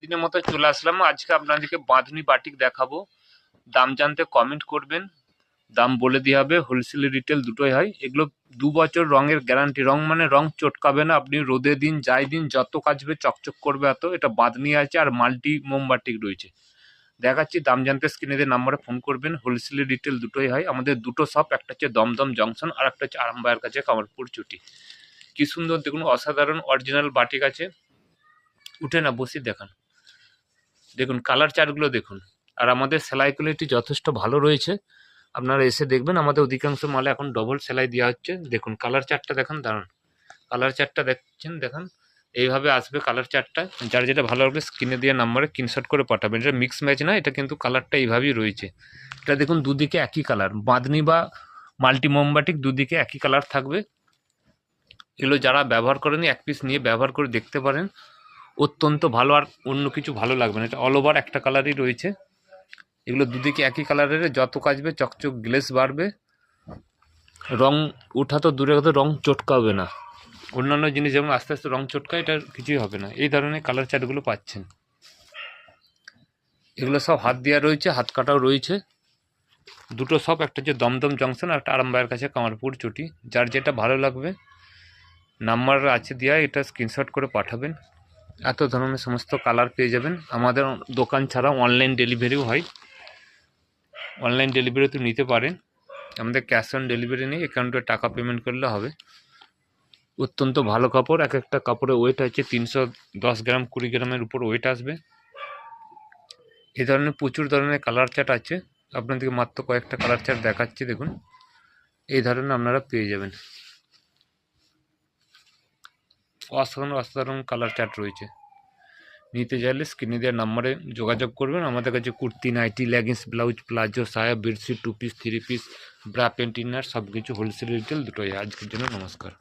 দিনের মতো চলে আসলাম। আজকে আপনাদেরকে বাঁধনি বাটিক দেখাবো। দাম জানতে কমেন্ট করবেন, দাম বলে দেওয়া হবে। হোলসেল রিটেল দুটোই হয়। এগুলো 2 বছর রঙের গ্যারান্টি। রং মানে রং চটকাবে না, আপনি রোদে দিন যাই দিন যত কাচবে চকচক করবে এত। এটা বাঁধনি আছে আর মাল্টি মোমবাটিক রয়েছে। দেখাচ্ছি, দাম জানতে স্ক্রিনে দিয়ে নাম্বারে ফোন করবেন। হোলসেল রিটেল দুটোই হয়। আমাদের দুটো শপ, একটা হচ্ছে দমদম জংশন আর একটা হচ্ছে আরামবাগের কাছে কামারপুর চুটি। কি সুন্দর দেখুন, অসাধারণ অরিজিনাল বাটিক আছে। উঠে না বসি দেখান, দেখুন কালার চার্টগুলো দেখুন। আর আমাদের সেলাই কোয়ালিটি যথেষ্ট ভালো রয়েছে। আপনারা এসে দেখবেন, আমাদের অধিকাংশ মালে এখন ডবল সেলাই দেওয়া হচ্ছে। দেখুন কালার চার্টটা দেখান, দাঁড়ান। কালার চার্টটা দেখছেন, দেখান। এইভাবে আসবে কালার চার্টটা। যার যেটা ভালো লাগবে স্ক্রিনে দিয়ে নাম্বারে স্ক্রিনশট করে পাঠাবেন। এটা মিক্স ম্যাচ না, এটা কিন্তু কালারটা এইভাবেই রয়েছে। এটা দেখুন দুদিকে একই কালার, বাঁধনি বা মাল্টি মোমবাটিক দুদিকে একই কালার থাকবে। এগুলো যারা ব্যবহার করেনি এক পিস নিয়ে ব্যবহার করে দেখতে পারেন, অত্যন্ত ভালো। আর অন্য কিছু ভালো লাগবে না, এটা অল ওভার একটা কালারই রয়েছে। এগুলো দুদিকে একই কালারের, যত কাচবে চকচক গ্লেস বাড়বে। রং ওঠা তো দূরে কথা, রং চটকাবে না। অন্যান্য জিনিস যেমন আস্তে আস্তে রং চটকায়, এটা কিছুই হবে না। এই ধরনের কালার চার্টগুলো পাচ্ছেন। এগুলো সব হাত দেওয়া রয়েছে, হাত কাটাও রয়েছে। দুটো সব, একটা হচ্ছে দমদম জংশন আর একটা আরামবাগের কাছে কামারপুর চটি। যার যেটা ভালো লাগবে নাম্বার আছে দেওয়া, এটা স্ক্রিনশট করে পাঠাবেন। এত ধরনের সমস্ত কালার পেয়ে যাবেন। আমাদের দোকান ছাড়া অনলাইন ডেলিভারিও হয়। অনলাইন ডেলিভারিতে নিতে পারেন। আমাদের ক্যাশ অন ডেলিভারি নেই, অ্যাকাউন্টে টাকা পেমেন্ট করলে হবে। অত্যন্ত ভালো কাপড়। এক একটা কাপড়ের ওয়েট আছে 310 গ্রাম, 20 গ্রামের উপর ওয়েট আসবে। এই ধরনের প্রচুর ধরনের কালার চার্ট আছে। আপনাদেরকে মাত্র কয়েকটা কালার চার্ট দেখাচ্ছি, দেখুন। এই ধরনের আপনারা পেয়ে যাবেন। অসাধারণ অসাধারণ কালার চার্ট রয়েছে। নিতে চাইলে স্ক্রিনে দেওয়ার নাম্বারে যোগাযোগ করবেন। আমাদের কাছে kurti, nightie, leggings, blouse, palazzo, সায়া, bedsheet, 2 piece, 3 piece, bra, pant, inner সব কিছু হোলসেল রিটেল দুটোই। আজকের জন্য নমস্কার।